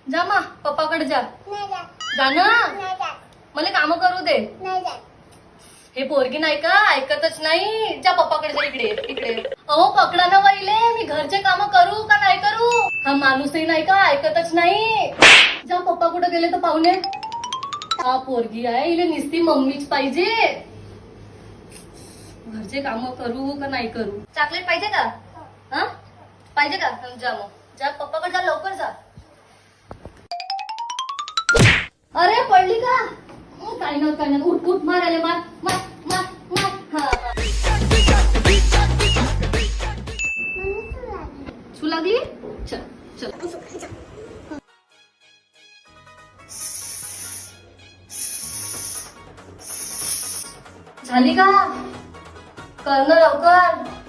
जा मा पप्पाकडे जा. नाही जात. जा ना, नाही जात. मला काम करू दे. नाही जात. हे पोरगी नाही का ऐकतच नाही. जा पप्पाकडे जा. इकडे इकडे. अहो पकडा ना वहिले, मी घरचे काम करू का नाही करू. हा माणूसही नाही का ऐकतच नाही. जा पप्पा कुठे गेले तर पाहुणे. हा पोरगी आहे, इले निस्ती मम्मीच पाहिजे. घरचे काम करू का नाही करू. चॉकलेट पाहिजे का. हा पाहिजे का. जा मग जा पप्पाकडे जा, लवकर जा. अरे पडली का. काही नव्हतं काही नव्हतं. उठ उठ मारायला मार मार मार मार. हा शू लागली. चल चल. झाली का. करणं लवकर.